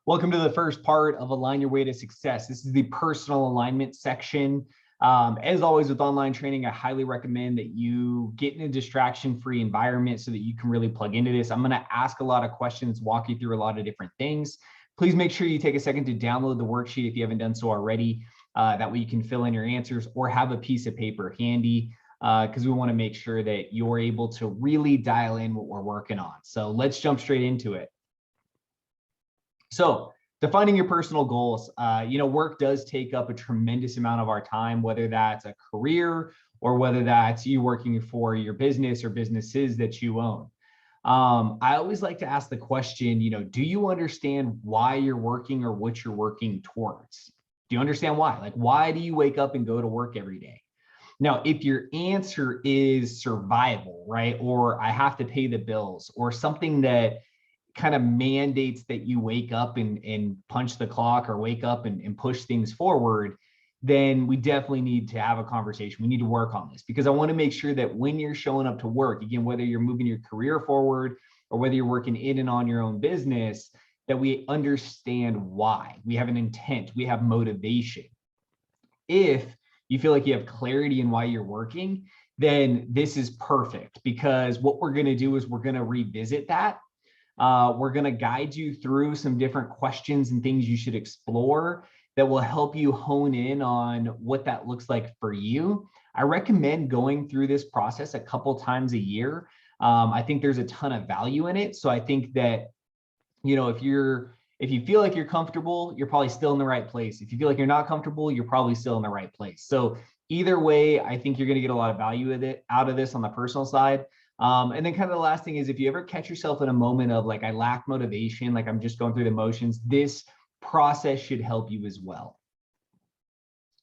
Welcome to the first part of Align Your Way to Success. This is the personal alignment section. As always with online training, I highly recommend that you get in a distraction-free environment so that you can really plug into this. I'm going to ask a lot of questions, walk you through a lot of different things. Please make sure you take a second to download the worksheet if you haven't done so already. That way you can fill in your answers or have a piece of paper handy because we want to make sure that you're able to really dial in what we're working on. So let's jump straight into it. So defining your personal goals, work does take up a tremendous amount of our time, whether that's a career or whether that's you working for your business or businesses that you own. I always like to ask the question, do you understand why you're working or what you're working towards? Do you understand why? Like, why do you wake up and go to work every day? Now, if your answer is survival, right? Or I have to pay the bills or something that kind of mandates that you wake up and punch the clock or wake up and push things forward, then we definitely need to have a conversation. We need to work on this because I want to make sure that when you're showing up to work, again, whether you're moving your career forward or whether you're working in and on your own business, that we understand why. We have an intent, we have motivation. If you feel like you have clarity in why you're working, then this is perfect because what we're going to do is we're going to revisit that. We're going to guide you through some different questions and things you should explore that will help you hone in on what that looks like for you. I recommend going through this process a couple times a year. I think there's a ton of value in it. So I think that, if you feel like you're comfortable, you're probably still in the right place. If you feel like you're not comfortable, you're probably still in the right place. So either way, I think you're going to get a lot of value out of this on the personal side. And then kind of the last thing is if you ever catch yourself in a moment of like, I lack motivation, like I'm just going through the motions, this process should help you as well.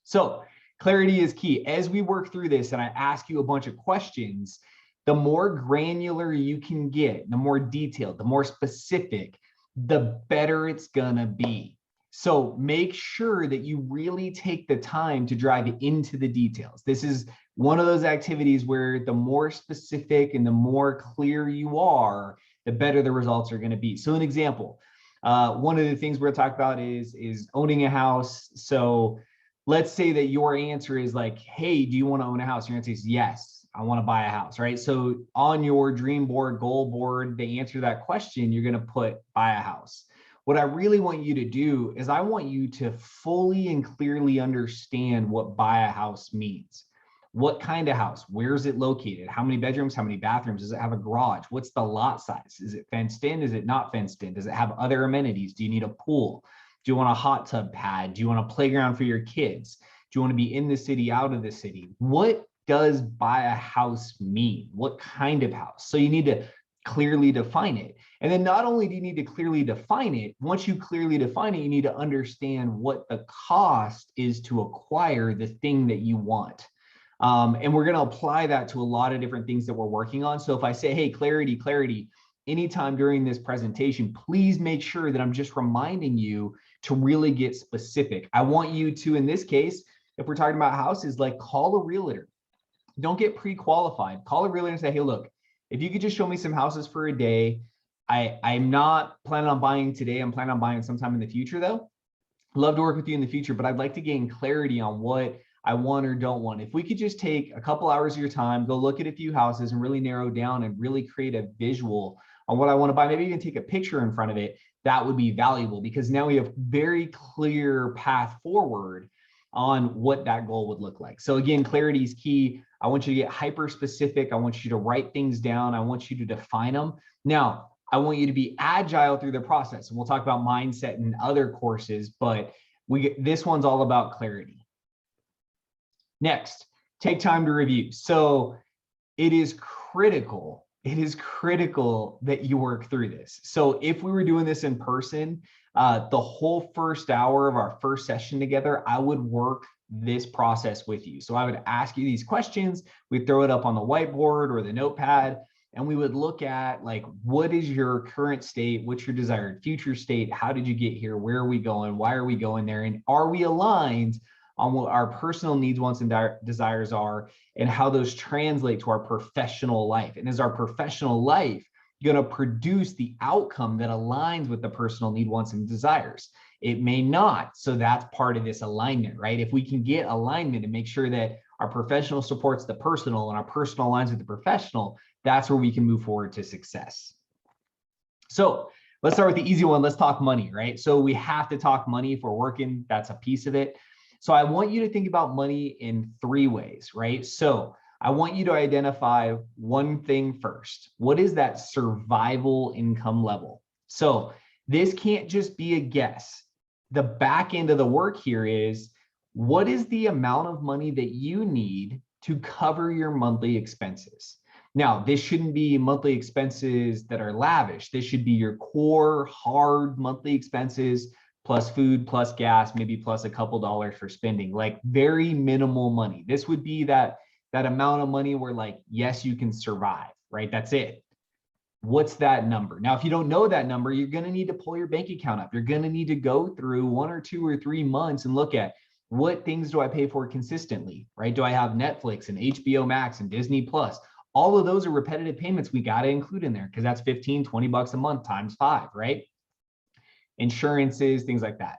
So clarity is key. As we work through this and I ask you a bunch of questions, the more granular you can get, the more detailed, the more specific, the better it's gonna be. So make sure that you really take the time to drive into the details. This is one of those activities where the more specific and the more clear you are, the better the results are going to be. So an example, one of the things we're talking about is owning a house. So let's say that your answer is like, hey, do you want to own a house? Your answer is yes, I want to buy a house, right? So on your dream board, goal board, the answer to that question, you're going to put buy a house. What I really want you to do is I want you to fully and clearly understand what buy a house means. What kind of house? Where is it located? How many bedrooms? How many bathrooms? Does it have a garage? What's the lot size? Is it fenced in? Is it not fenced in? Does it have other amenities? Do you need a pool? Do you want a hot tub pad? Do you want a playground for your kids? Do you want to be in the city, out of the city? What does buy a house mean? What kind of house? So you need to clearly define it. And then not only do you need to clearly define it, once you clearly define it, you need to understand what the cost is to acquire the thing that you want. And we're going to apply that to a lot of different things that we're working on. So if I say, hey, clarity, anytime during this presentation, please make sure that I'm just reminding you to really get specific. I want you to, in this case, if we're talking about houses, like call a realtor. Don't get pre-qualified. Call a realtor and say, hey, look, if you could just show me some houses for a day, I'm not planning on buying today. I'm planning on buying sometime in the future, though. Love to work with you in the future, but I'd like to gain clarity on what I want or don't want. If we could just take a couple hours of your time, go look at a few houses and really narrow down and really create a visual on what I want to buy, maybe even take a picture in front of it, that would be valuable because now we have very clear path forward on what that goal would look like. So again, clarity is key. I want you to get hyper specific. I want you to write things down. I want you to define them. Now, I want you to be agile through the process. And we'll talk about mindset in other courses, but this one's all about clarity. Next, take time to review. So it is critical that you work through this. So if we were doing this in person, the whole first hour of our first session together, I would work this process with you. So I would ask you these questions, we'd throw it up on the whiteboard or the notepad, and we would look at like, what is your current state? What's your desired future state? How did you get here? Where are we going? Why are we going there? And are we aligned on what our personal needs, wants, and desires are, and how those translate to our professional life? And as our professional life going to produce the outcome that aligns with the personal need, wants, and desires. It may not. So that's part of this alignment, right? If we can get alignment and make sure that our professional supports the personal and our personal aligns with the professional, that's where we can move forward to success. So let's start with the easy one. Let's talk money, right? So we have to talk money if we're working. That's a piece of it. So I want you to think about money in 3 ways, right? So I want you to identify one thing first. What is that survival income level? So this can't just be a guess. The back end of the work here is, what is the amount of money that you need to cover your monthly expenses? Now, this shouldn't be monthly expenses that are lavish. This should be your core hard monthly expenses plus food, plus gas, maybe plus a couple dollars for spending, like very minimal money. This would be that amount of money where, like, yes, you can survive, right? That's it. What's that number? Now, if you don't know that number, you're going to need to pull your bank account up. You're going to need to go through 1 or 2 or 3 months and look at, what things do I pay for consistently, right? Do I have Netflix and HBO Max and Disney Plus? All of those are repetitive payments we got to include in there, because that's 15, 20 bucks a month times 5, right? Insurances, things like that.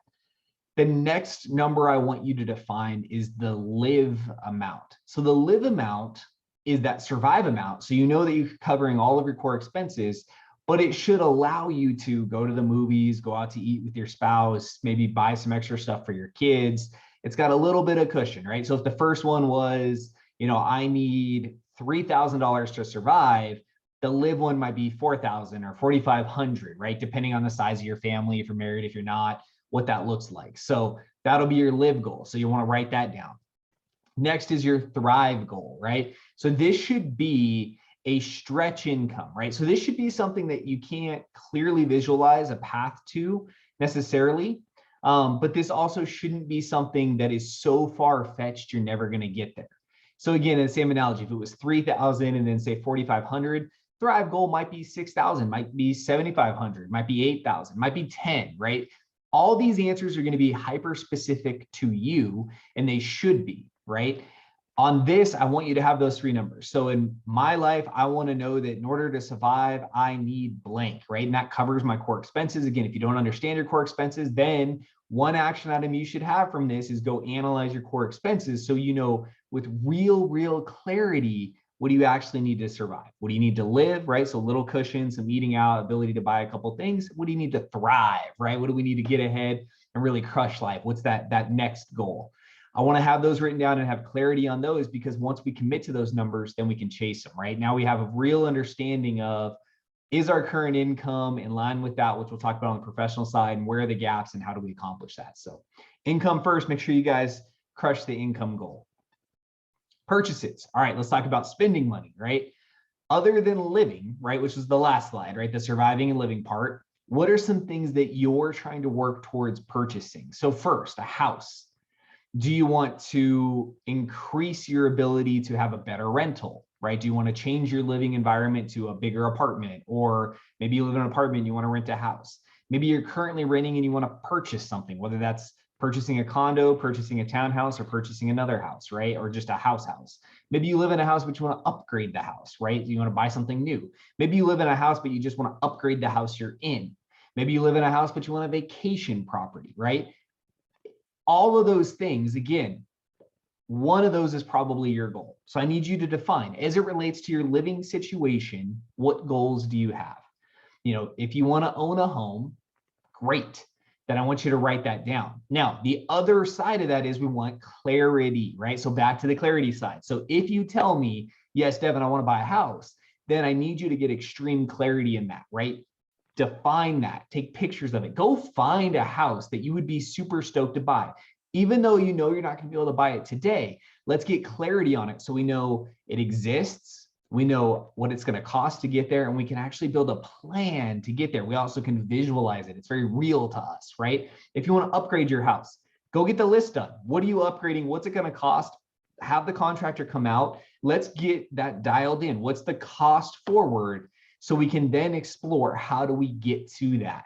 The next number I want you to define is the live amount. So the live amount is that survive amount. So you know that you're covering all of your core expenses, but it should allow you to go to the movies, go out to eat with your spouse, maybe buy some extra stuff for your kids. It's got a little bit of cushion, right? So if the first one was, I need $3,000 to survive, the live one might be 4,000 or 4,500, right? Depending on the size of your family, if you're married, if you're not, what that looks like. So that'll be your live goal. So you want to write that down. Next is your thrive goal, right? So this should be a stretch income, right? So this should be something that you can't clearly visualize a path to necessarily, but this also shouldn't be something that is so far-fetched you're never going to get there. So again, in the same analogy, if it was 3,000 and then say 4,500, thrive goal might be 6,000, might be 7,500, might be 8,000, might be 10, right? All these answers are going to be hyper specific to you, and they should be, right? On this, I want you to have those 3 numbers. So in my life, I want to know that in order to survive, I need blank, right? And that covers my core expenses. Again, if you don't understand your core expenses, then one action item you should have from this is go analyze your core expenses, so you know with real clarity, what do you actually need to survive? What do you need to live, right? So little cushion, some eating out, ability to buy a couple things. What do you need to thrive, right? What do we need to get ahead and really crush life? What's that next goal? I want to have those written down and have clarity on those, because once we commit to those numbers, then we can chase them, right? Now we have a real understanding of, is our current income in line with that, which we'll talk about on the professional side, and where are the gaps and how do we accomplish that? So income first, make sure you guys crush the income goal. Purchases. All right, let's talk about spending money, right? Other than living, right, which is the last slide, right, the surviving and living part, what are some things that you're trying to work towards purchasing? So first, a house. Do you want to increase your ability to have a better rental, right? Do you want to change your living environment to a bigger apartment? Or maybe you live in an apartment and you want to rent a house. Maybe you're currently renting and you want to purchase something, whether that's purchasing a condo, purchasing a townhouse, or purchasing another house, right? Or just a house. Maybe you live in a house, but you want to upgrade the house, right? You want to buy something new. Maybe you live in a house, but you just want to upgrade the house you're in. Maybe you live in a house, but you want a vacation property, right? All of those things, again, one of those is probably your goal. So I need you to define, as it relates to your living situation, what goals do you have? If you want to own a home, great. Then I want you to write that down. Now, the other side of that is we want clarity, right? So back to the clarity side. So if you tell me, yes, Devin, I want to buy a house, then I need you to get extreme clarity in that, right? Define that, take pictures of it. Go find a house that you would be super stoked to buy. Even though you know you're not going to be able to buy it today, let's get clarity on it so we know it exists. We know what it's going to cost to get there, and we can actually build a plan to get there. We also can visualize it. It's very real to us, right? If you want to upgrade your house, go get the list done. What are you upgrading? What's it going to cost? Have the contractor come out. Let's get that dialed in. What's the cost forward? So we can then explore, how do we get to that?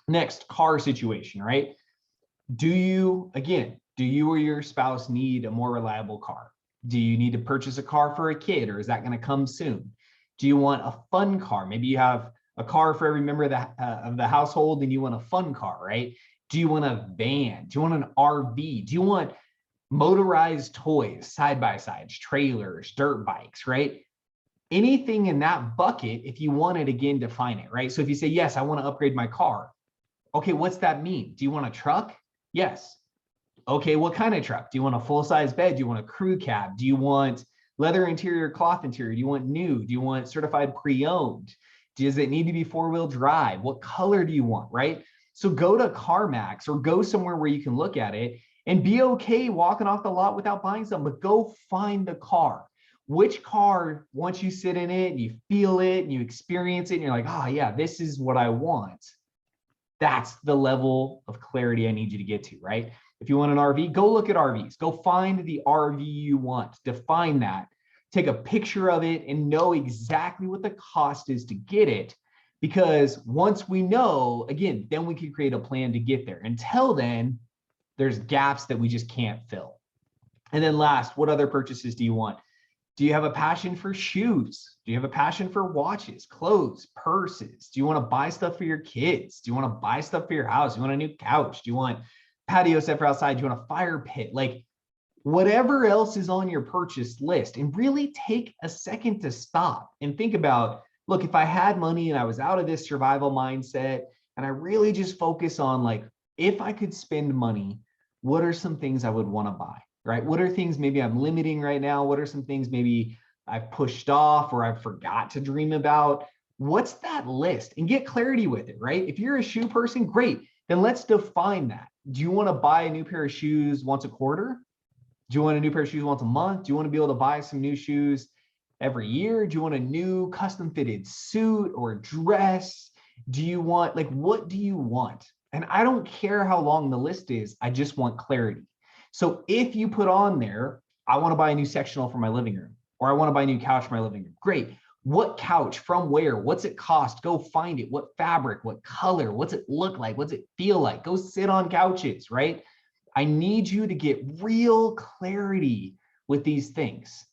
Next, car situation, right? Do you or your spouse need a more reliable car? Do you need to purchase a car for a kid, or is that going to come soon? Do you want a fun car? Maybe you have a car for every member of the household and you want a fun car, right? Do you want a van? Do you want an RV? Do you want motorized toys, side by sides, trailers, dirt bikes, right? Anything in that bucket, if you want it, again, define it, right? So if you say, yes, I want to upgrade my car. Okay, what's that mean? Do you want a truck? Yes. Okay, what kind of truck? Do you want a full-size bed? Do you want a crew cab? Do you want leather interior, cloth interior? Do you want new? Do you want certified pre-owned? Does it need to be four-wheel drive? What color do you want, right? So go to CarMax or go somewhere where you can look at it and be okay walking off the lot without buying something, but go find the car. Which car, once you sit in it and you feel it and you experience it and you're like, oh yeah, this is what I want. That's the level of clarity I need you to get to, right? If you want an RV, go look at RVs. Go find the RV you want. Define that. Take a picture of it and know exactly what the cost is to get it. Because once we know, again, then we can create a plan to get there. Until then, there's gaps that we just can't fill. And then last, what other purchases do you want? Do you have a passion for shoes? Do you have a passion for watches, clothes, purses? Do you want to buy stuff for your kids? Do you want to buy stuff for your house? Do you want a new couch? Do you want patio set for outside? Do you want a fire pit? Like whatever else is on your purchase list, and really take a second to stop and think about, look, if I had money and I was out of this survival mindset and I really just focus on like, if I could spend money, what are some things I would want to buy? Right? What are things maybe I'm limiting right now? What are some things maybe I've pushed off or I've forgot to dream about? What's that list? And get clarity with it, right? If you're a shoe person, great. Then let's define that. Do you want to buy a new pair of shoes once a quarter? Do you want a new pair of shoes once a month? Do you want to be able to buy some new shoes every year? Do you want a new custom fitted suit or dress? Do you want, like, what do you want? And I don't care how long the list is. I just want clarity. So if you put on there, I want to buy a new sectional for my living room, or I want to buy a new couch for my living room. Great. What couch, from where, what's it cost? Go find it. What fabric, what color, what's it look like? What's it feel like? Go sit on couches, right? I need you to get real clarity with these things.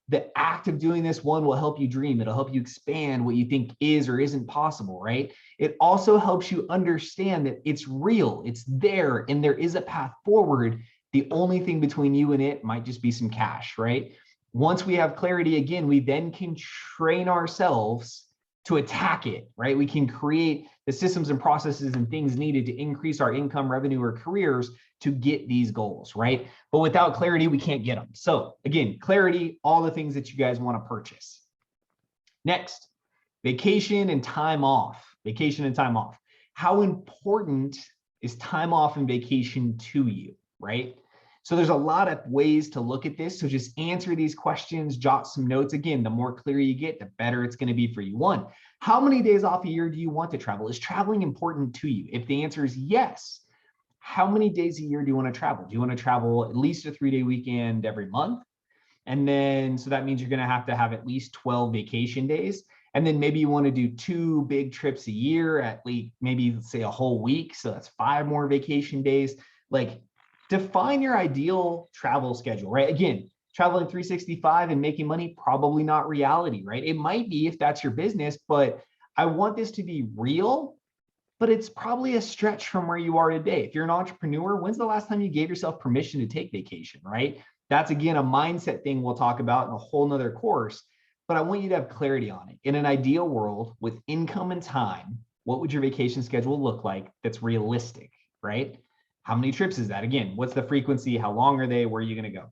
The act of doing this, one, will help you dream. It'll help you expand what you think is or isn't possible, right? It also helps you understand that it's real, it's there, and there is a path forward. The only thing between you and it might just be some cash, right? Once we have clarity, again, we then can train ourselves to attack it, right? We can create the systems and processes and things needed to increase our income, revenue, or careers to get these goals, right? But without clarity, we can't get them. So again, clarity, all the things that you guys want to purchase. Next, vacation and time off. Vacation and time off. How important is time off and vacation to you, right? So there's a lot of ways to look at this. So just answer these questions, jot some notes. Again, the more clear you get, the better it's going to be for you. One, how many days off a year do you want to travel? Is traveling important to you? If the answer is yes, how many days a year do you want to travel? Do you want to travel at least a 3-day weekend every month? And then, so that means you're going to have at least 12 vacation days. And then maybe you want to do 2 big trips a year, at least maybe say a whole week. So that's 5 more vacation days. Like, define your ideal travel schedule, right? Again, traveling 365 and making money, probably not reality, right? It might be if that's your business, but I want this to be real, but it's probably a stretch from where you are today. If you're an entrepreneur, when's the last time you gave yourself permission to take vacation, right? That's, again, a mindset thing we'll talk about in a whole nother course, but I want you to have clarity on it. In an ideal world with income and time, what would your vacation schedule look like that's realistic, right? How many trips is that? Again, what's the frequency? How long are they? Where are you going to go?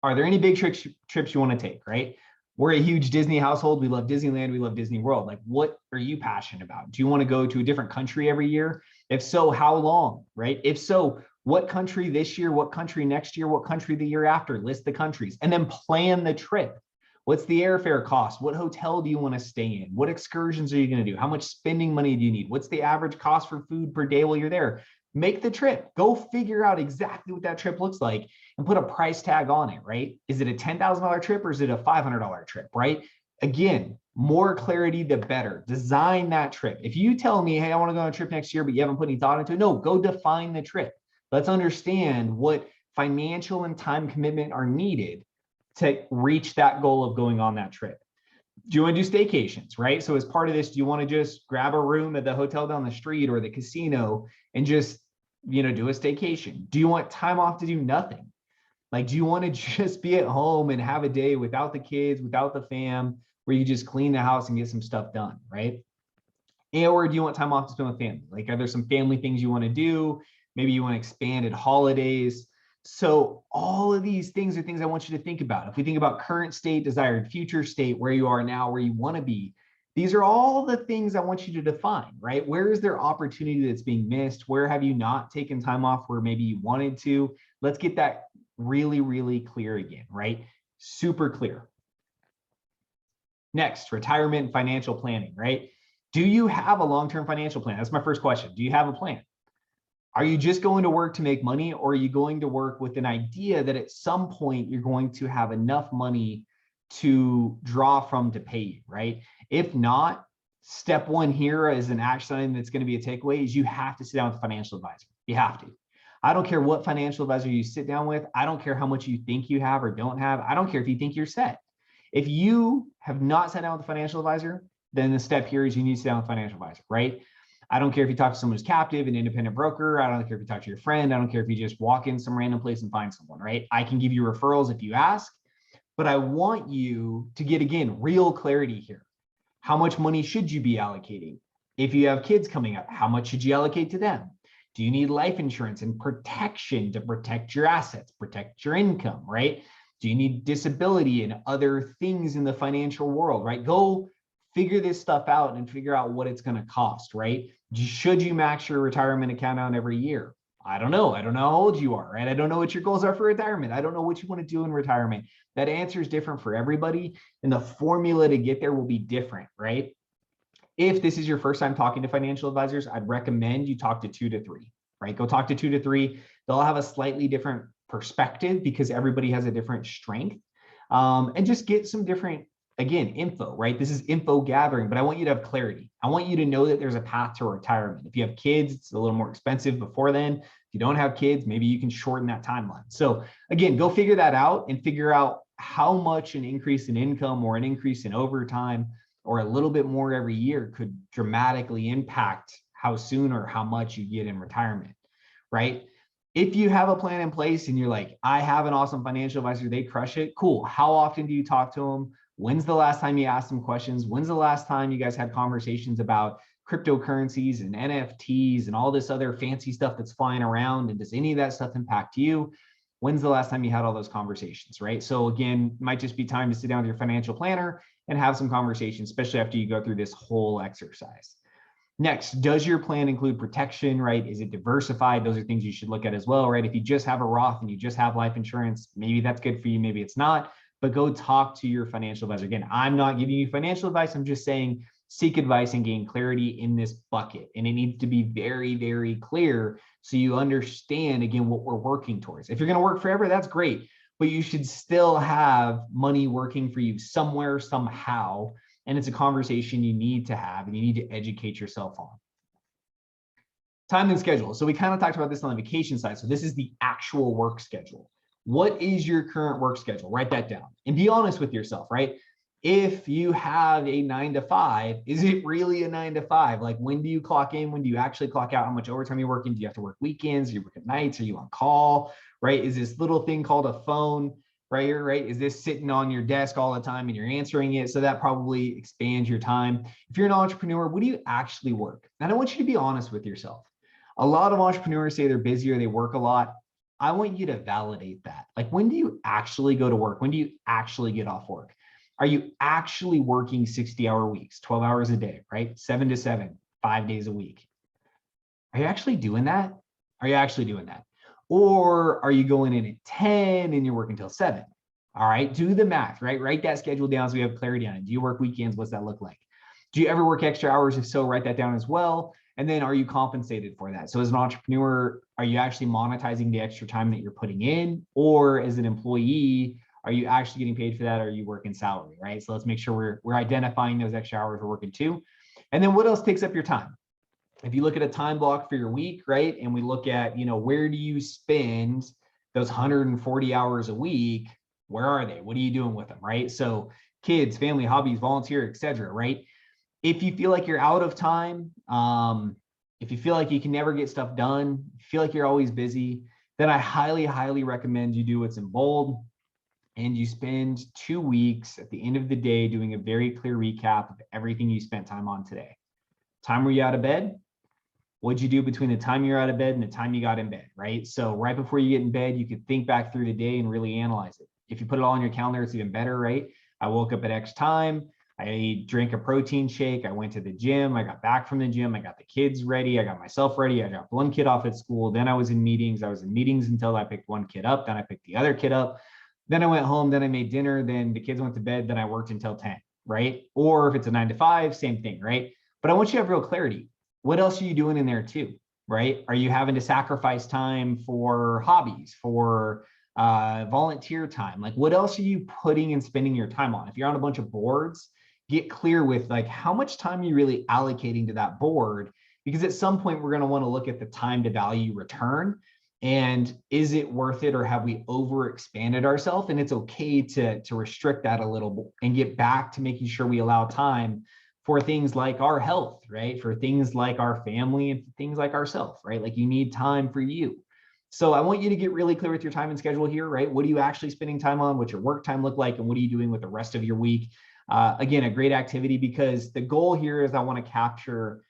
Are there any big trips you want to take, right? We're a huge Disney household. We love Disneyland. We love Disney World. Like, what are you passionate about? Do you want to go to a different country every year? If so, how long, right? If so, what country this year? What country next year? What country the year after? List the countries and then plan the trip. What's the airfare cost? What hotel do you want to stay in? What excursions are you going to do? How much spending money do you need? What's the average cost for food per day while you're there? Make the trip. Go figure out exactly what that trip looks like and put a price tag on it, right? Is it a $10,000 trip or is it a $500 trip, right? Again, more clarity, the better. Design that trip. If you tell me, hey, I want to go on a trip next year, but you haven't put any thought into it, no, go define the trip. Let's understand what financial and time commitment are needed to reach that goal of going on that trip. Do you want to do staycations, right? So as part of this, do you want to just grab a room at the hotel down the street or the casino and just, do a staycation? Do you want time off to do nothing? Like, do you want to just be at home and have a day without the kids, without the fam, where you just clean the house and get some stuff done, right? Or do you want time off to spend with family? Like, are there some family things you want to do? Maybe you want to expand at holidays. So all of these things are things I want you to think about. If we think about current state, desired future state, where you are now, where you want to be, these are all the things I want you to define, right? Where is there opportunity that's being missed? Where have you not taken time off where maybe you wanted to? Let's get that really, really clear again, right? Super clear. Next, retirement and financial planning, right? Do you have a long-term financial plan? That's my first question. Do you have a plan? Are you just going to work to make money, or are you going to work with an idea that at some point you're going to have enough money to draw from to pay you, right? If not, step one here as an action item that's going to be a takeaway is you have to sit down with a financial advisor. You have to. I don't care what financial advisor you sit down with. I don't care how much you think you have or don't have. I don't care if you think you're set. If you have not sat down with a financial advisor, then the step here is you need to sit down with a financial advisor, right? I don't care if you talk to someone who's captive, an independent broker. I don't care if you talk to your friend. I don't care if you just walk in some random place and find someone, right? I can give you referrals if you ask, but I want you to get, again, real clarity here. How much money should you be allocating? If you have kids coming up, how much should you allocate to them? Do you need life insurance and protection to protect your assets, protect your income, right? Do you need disability and other things in the financial world, right? Go figure this stuff out and figure out what it's going to cost, right? Should you max your retirement account out every year? I don't know. I don't know how old you are, right? I don't know what your goals are for retirement. I don't know what you want to do in retirement. That answer is different for everybody, and the formula to get there will be different, right? If this is your first time talking to financial advisors, I'd recommend you talk to 2 to 3, right? Go talk to 2 to 3. They'll have a slightly different perspective because everybody has a different strength, and just get some different, again, info, right? This is info gathering, but I want you to have clarity. I want you to know that there's a path to retirement. If you have kids, it's a little more expensive before then. If you don't have kids, maybe you can shorten that timeline. So again, go figure that out and figure out how much an increase in income or an increase in overtime or a little bit more every year could dramatically impact how soon or how much you get in retirement, right? If you have a plan in place and you're like, I have an awesome financial advisor, they crush it, cool. How often do you talk to them? When's the last time you asked them questions? When's the last time you guys had conversations about cryptocurrencies and NFTs and all this other fancy stuff that's flying around? And does any of that stuff impact you? When's the last time you had all those conversations, right? So again, might just be time to sit down with your financial planner and have some conversations, especially after you go through this whole exercise. Next, does your plan include protection, right? Is it diversified? Those are things you should look at as well, right? If you just have a Roth and you just have life insurance, maybe that's good for you, maybe it's not. But go talk to your financial advisor. Again, I'm not giving you financial advice. I'm just saying seek advice and gain clarity in this bucket. And it needs to be very, very clear so you understand, again, what we're working towards. If you're going to work forever, that's great. But you should still have money working for you somewhere, somehow. And it's a conversation you need to have and you need to educate yourself on. Time and schedule. So we kind of talked about this on the vacation side. So this is the actual work schedule. What is your current work schedule? Write that down and be honest with yourself, right? If you have a 9 to 5, is it really a 9 to 5? Like, when do you clock in? When do you actually clock out? How much overtime you're working? Do you have to work weekends? Do you work at nights? Are you on call, right? Is this little thing called a phone, right? Is this sitting on your desk all the time and you're answering it? So that probably expands your time. If you're an entrepreneur, what do you actually work? And I want you to be honest with yourself. A lot of entrepreneurs say they're busy or they work a lot. I want you to validate that. Like, when do you actually go to work? When do you actually get off work? Are you actually working 60-hour weeks, 12 hours a day, right? 7 to 7, 5 days a week? Are you actually doing that? Are you actually doing that? Or are you going in at 10 and you're working till 7? All right, do the math, right? Write that schedule down so we have clarity on it. Do you work weekends? What's that look like? Do you ever work extra hours? If so, write that down as well. And then, are you compensated for that? So as an entrepreneur, are you actually monetizing the extra time that you're putting in? Or as an employee, are you actually getting paid for that? Or are you working salary, right? So let's make sure we're identifying those extra hours we're working too. And then what else takes up your time? If you look at a time block for your week, right? And we look at, where do you spend those 140 hours a week? Where are they? What are you doing with them, right? So kids, family, hobbies, volunteer, etc., right? If you feel like you're out of time, if you feel like you can never get stuff done, you feel like you're always busy, then I highly, highly recommend you do what's in bold and you spend 2 weeks at the end of the day doing a very clear recap of everything you spent time on today. Time were you out of bed? What'd you do between the time you're out of bed and the time you got in bed, right? So right before you get in bed, you could think back through the day and really analyze it. If you put it all on your calendar, it's even better, right? I woke up at X time. I drank a protein shake. I went to the gym. I got back from the gym. I got the kids ready. I got myself ready. I dropped one kid off at school. Then I was in meetings. I was in meetings until I picked one kid up. Then I picked the other kid up. Then I went home. Then I made dinner. Then the kids went to bed. Then I worked until 10, right? Or if it's a 9 to 5, same thing, right? But I want you to have real clarity. What else are you doing in there too, right? Are you having to sacrifice time for hobbies, for volunteer time? Like what else are you putting and spending your time on? If you're on a bunch of boards, get clear with like how much time are you really allocating to that board? Because at some point we're going to want to look at the time to value return. And is it worth it, or have we overexpanded ourselves? And it's okay to restrict that a little bit and get back to making sure we allow time for things like our health, right? For things like our family and things like ourselves, right? Like you need time for you. So I want you to get really clear with your time and schedule here, right? What are you actually spending time on? What's your work time look like? And what are you doing with the rest of your week? Again, a great activity, because the goal here is I want to capture,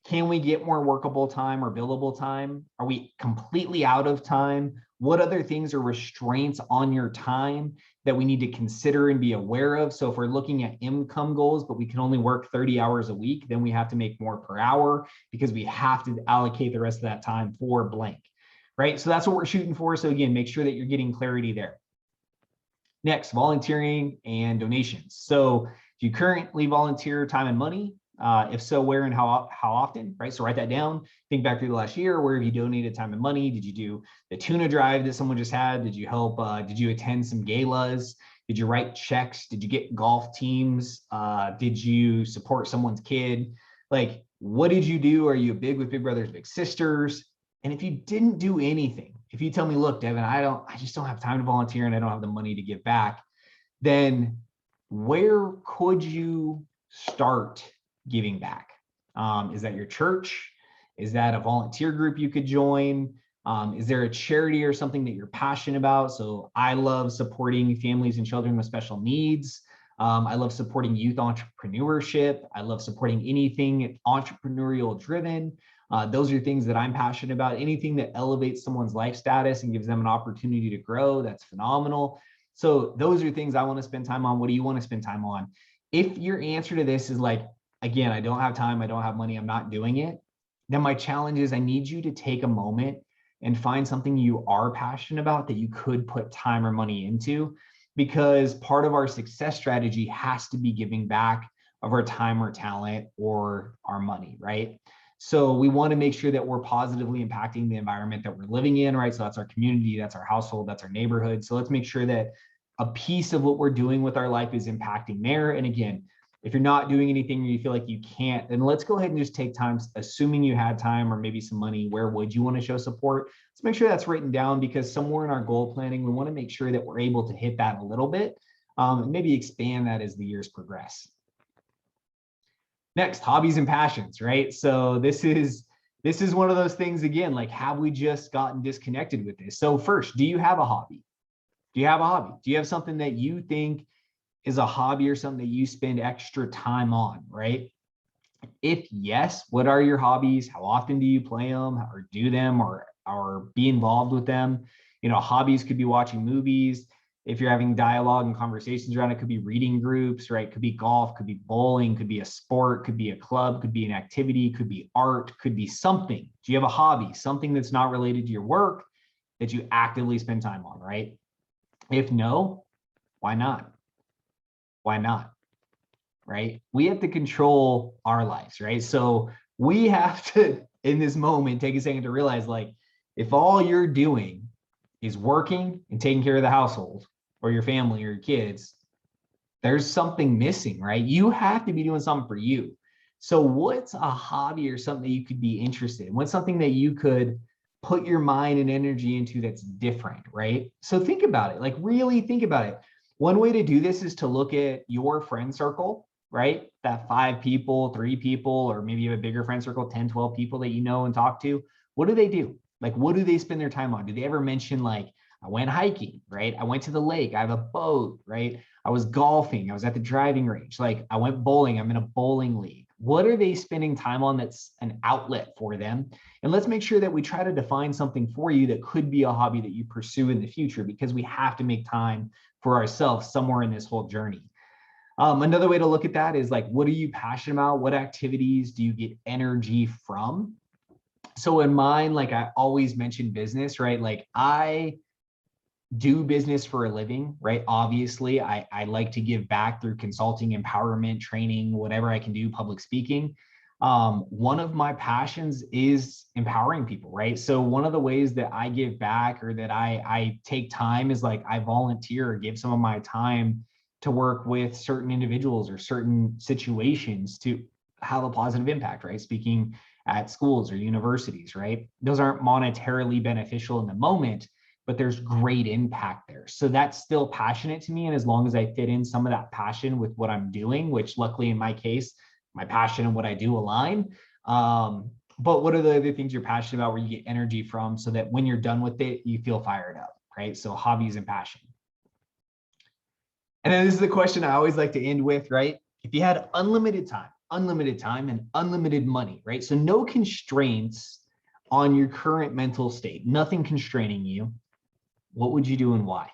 can we get more workable time or billable time? Are we completely out of time? What other things are restraints on your time that we need to consider and be aware of? So if we're looking at income goals, but we can only work 30 hours a week, then we have to make more per hour because we have to allocate the rest of that time for blank, right? So that's what we're shooting for. So again, make sure that you're getting clarity there. Next, volunteering and donations. So do you currently volunteer time and money? If so, where and how often, right? So write that down. Think back through the last year. Where have you donated time and money? Did you do the tuna drive that someone just had? Did you help? Did you attend some galas? Did you write checks? Did you get golf teams? Did you support someone's kid? Like, what did you do? Are you big with big brothers, big sisters? And if you didn't do anything, if you tell me, look, Devin, I just don't have time to volunteer and I don't have the money to give back, then where could you start giving back? Is that your church? Is that a volunteer group you could join? Is there a charity or something that you're passionate about? So I love supporting families and children with special needs. I love supporting youth entrepreneurship. I love supporting anything entrepreneurial driven. Those are things that I'm passionate about. Anything that elevates someone's life status and gives them an opportunity to grow, that's phenomenal. So those are things I want to spend time on. What do you want to spend time on? If your answer to this is like, again, I don't have time, I don't have money, I'm not doing it, then my challenge is I need you to take a moment and find something you are passionate about that you could put time or money into, because part of our success strategy has to be giving back of our time or talent or our money, right? So we want to make sure that we're positively impacting the environment that we're living in, right? So that's our community, that's our household, that's our neighborhood. So let's make sure that a piece of what we're doing with our life is impacting there. And again, if you're not doing anything or you feel like you can't, then let's go ahead and just take time, assuming you had time or maybe some money, where would you want to show support? Let's make sure that's written down, because somewhere in our goal planning, we want to make sure that we're able to hit that a little bit, and maybe expand that as the years progress. Next, hobbies and passions, right? So this is one of those things, again, like, have we just gotten disconnected with this? So first, do you have a hobby? Do you have a hobby? Do you have something that you think is a hobby or something that you spend extra time on, right? If yes, what are your hobbies? How often do you play them or do them or be involved with them? You know, hobbies could be watching movies. If you're having dialogue and conversations around it, could be reading groups, right? Could be golf, could be bowling, could be a sport, could be a club, could be an activity, could be art, could be something. Do you have a hobby, something that's not related to your work that you actively spend time on, right? If no, why not? Why not? Right? We have to control our lives, right? So we have to, in this moment, take a second to realize, like, if all you're doing is working and taking care of the household or your family or your kids, there's something missing, right? You have to be doing something for you. So what's a hobby or something that you could be interested in? What's something that you could put your mind and energy into that's different, right? So think about it, like really think about it. One way to do this is to look at your friend circle, right? That 5 people, 3 people, or maybe you have a bigger friend circle, 10, 12 people that you know and talk to. What do they do? Like, what do they spend their time on? Do they ever mention like, I went hiking, right? I went to the lake. I have a boat, right? I was golfing. I was at the driving range. Like I went bowling. I'm in a bowling league. What are they spending time on that's an outlet for them? And let's make sure that we try to define something for you that could be a hobby that you pursue in the future, because we have to make time for ourselves somewhere in this whole journey. Another way to look at that is like, what are you passionate about? What activities do you get energy from? So in mine, like I always mention business, right? Like I do business for a living, right? Obviously, I like to give back through consulting, empowerment, training, whatever I can do, public speaking. One of my passions is empowering people, right? So one of the ways that I give back or that I take time is like I volunteer or give some of my time to work with certain individuals or certain situations to have a positive impact, right? Speaking at schools or universities, right? Those aren't monetarily beneficial in the moment, but there's great impact there. So that's still passionate to me. And as long as I fit in some of that passion with what I'm doing, which luckily in my case, my passion and what I do align. But what are the other things you're passionate about where you get energy from so that when you're done with it, you feel fired up, right? So hobbies and passion. And then this is the question I always like to end with, right? If you had unlimited time and unlimited money, right? So no constraints on your current mental state, nothing constraining you. What would you do and why,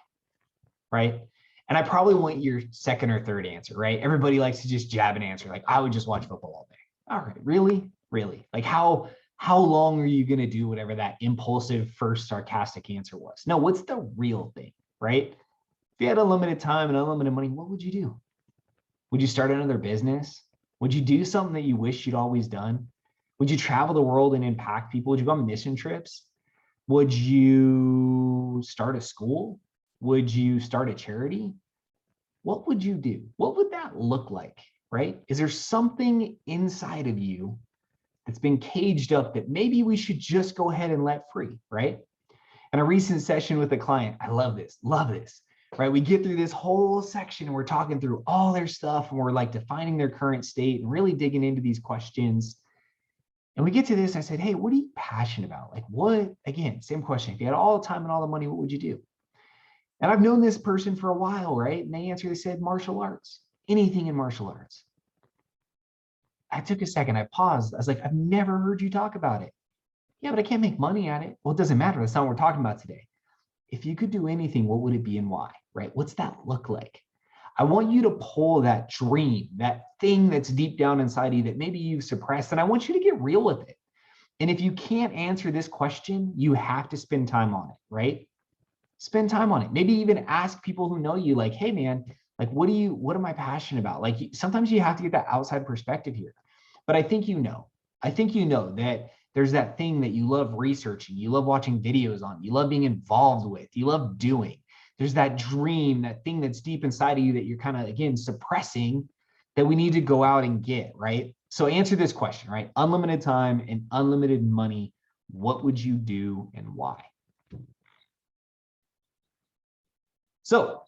right? And I probably want your second or third answer, right? Everybody likes to just jab an answer, like I would just watch football all day. All right, really? Like how long are you gonna do whatever that impulsive first sarcastic answer was? No, what's the real thing, right? If you had unlimited time and unlimited money, what would you do? Would you start another business? Would you do something that you wish you'd always done? Would you travel the world and impact people? Would you go on mission trips? Would you start a school? Would you start a charity? What would you do? What would that look like, right? Is there something inside of you that's been caged up that maybe we should just go ahead and let free, right? In a recent session with a client, I love this, right? We get through this whole section and we're talking through all their stuff and we're like defining their current state and really digging into these questions. And we get to this, I said, hey, what are you passionate about? Like what, again, same question. If you had all the time and all the money, what would you do? And I've known this person for a while, right? And they said martial arts, anything in martial arts. I took a second, I paused. I was like, I've never heard you talk about it. Yeah, but I can't make money at it. Well, it doesn't matter. That's not what we're talking about today. If you could do anything, what would it be and why, right? What's that look like? I want you to pull that dream, that thing that's deep down inside you that maybe you've suppressed, and I want you to get real with it. And if you can't answer this question, you have to spend time on it, right? Spend time on it. Maybe even ask people who know you, like, hey man, like, what am I passionate about? Like sometimes you have to get that outside perspective here. But I think you know that there's that thing that you love researching, you love watching videos on, you love being involved with, you love doing. There's that dream, that thing that's deep inside of you that you're kind of, again, suppressing that we need to go out and get, right? So answer this question, right? Unlimited time and unlimited money, what would you do and why? So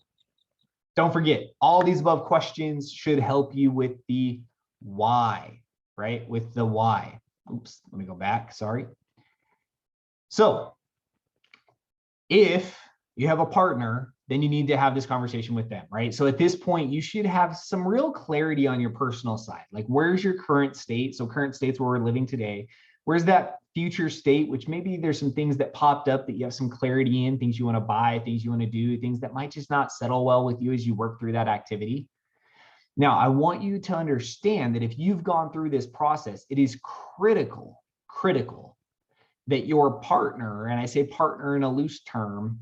don't forget, all these above questions should help you with the why, right? With the why. Oops, let me go back, sorry. So if you have a partner, then you need to have this conversation with them, right? So at this point, you should have some real clarity on your personal side. Like, where's your current state? So current state's where we're living today. Where's that future state, which maybe there's some things that popped up that you have some clarity in, things you want to buy, things you want to do, things that might just not settle well with you as you work through that activity. Now, I want you to understand that if you've gone through this process, it is critical that your partner, and I say partner in a loose term,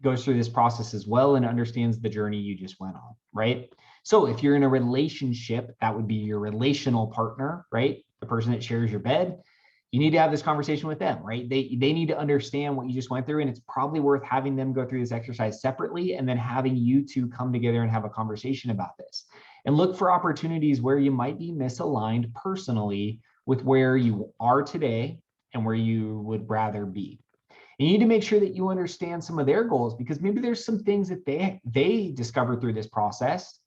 goes through this process as well and understands the journey you just went on, right? So if you're in a relationship, that would be your relational partner, right? The person that shares your bed. You need to have this conversation with them, right? They need to understand what you just went through, and it's probably worth having them go through this exercise separately and then having you two come together and have a conversation about this. And look for opportunities where you might be misaligned personally with where you are today and where you would rather be. And you need to make sure that you understand some of their goals, because maybe there's some things that they discovered through this process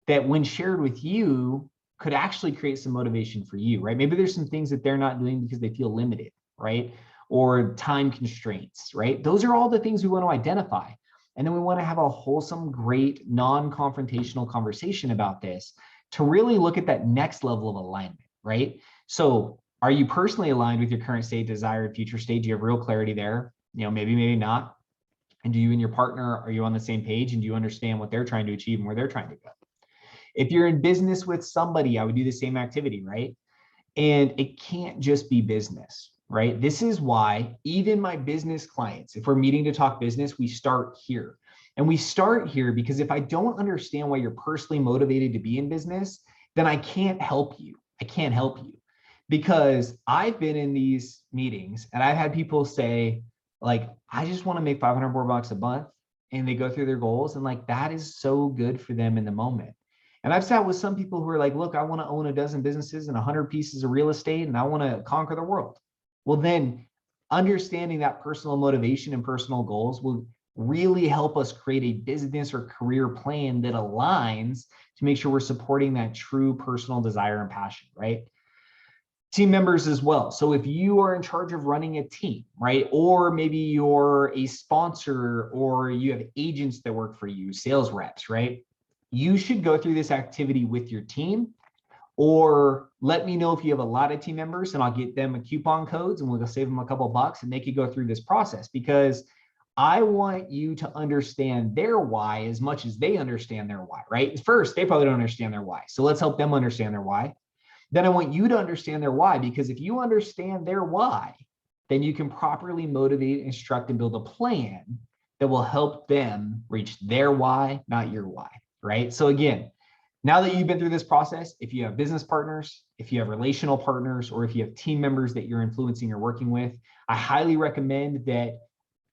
that when shared with you could actually create some motivation for you, right? Maybe there's some things that they're not doing because they feel limited, right? Or time constraints, right? Those are all the things we want to identify. And then we want to have a wholesome, great, non-confrontational conversation about this to really look at that next level of alignment, right? So are you personally aligned with your current state, desired future state? Do you have real clarity there? Maybe, maybe not. And do you and your partner, are you on the same page? And do you understand what they're trying to achieve and where they're trying to go? If you're in business with somebody, I would do the same activity, right? And it can't just be business, right? This is why even my business clients, if we're meeting to talk business, we start here. And we start here because if I don't understand why you're personally motivated to be in business, then I can't help you. I can't help you, because I've been in these meetings and I've had people say, like, I just want to make 500 more bucks a month, and they go through their goals, and like, that is so good for them in the moment. And I've sat with some people who are like, look, I want to own a dozen businesses and 100 pieces of real estate, and I want to conquer the world. Well, then understanding that personal motivation and personal goals will really help us create a business or career plan that aligns to make sure we're supporting that true personal desire and passion, right? Team members as well. So if you are in charge of running a team, right? Or maybe you're a sponsor, or you have agents that work for you, sales reps, right? You should go through this activity with your team, or let me know if you have a lot of team members and I'll get them a coupon codes and we'll go save them a couple of bucks and they could go through this process, because I want you to understand their why as much as they understand their why, right? First, they probably don't understand their why. So let's help them understand their why. Then I want you to understand their why, because if you understand their why, then you can properly motivate, instruct, and build a plan that will help them reach their why, not your why. Right? So again, now that you've been through this process, if you have business partners, if you have relational partners, or if you have team members that you're influencing or working with, I highly recommend that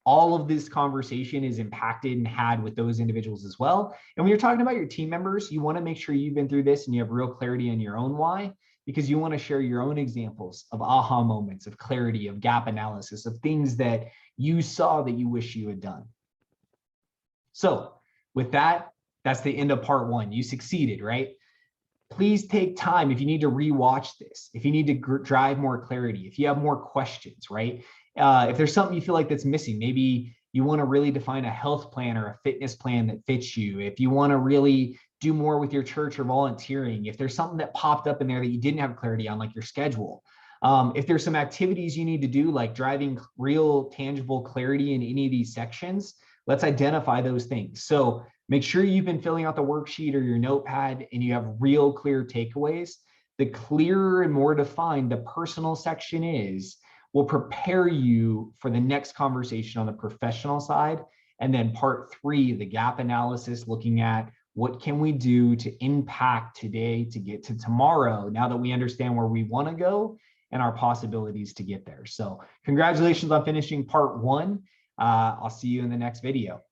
all of this conversation is impacted and had with those individuals as well. And when you're talking about your team members, you want to make sure you've been through this and you have real clarity in your own why, because you want to share your own examples of aha moments, of clarity, of gap analysis, of things that you saw that you wish you had done. So with that, that's the end of part one. You succeeded, right? Please take time if you need to rewatch this, if you need to drive more clarity, if you have more questions, right? If there's something you feel like that's missing, maybe you want to really define a health plan or a fitness plan that fits you. If you want to really do more with your church or volunteering, if there's something that popped up in there that you didn't have clarity on, like your schedule, if there's some activities you need to do, like driving real tangible clarity in any of these sections, let's identify those things. So make sure you've been filling out the worksheet or your notepad and you have real clear takeaways. The clearer and more defined the personal section is, will prepare you for the next conversation on the professional side. And then part three, the gap analysis, looking at what can we do to impact today to get to tomorrow, now that we understand where we want to go and our possibilities to get there. So congratulations on finishing part one. I'll see you in the next video.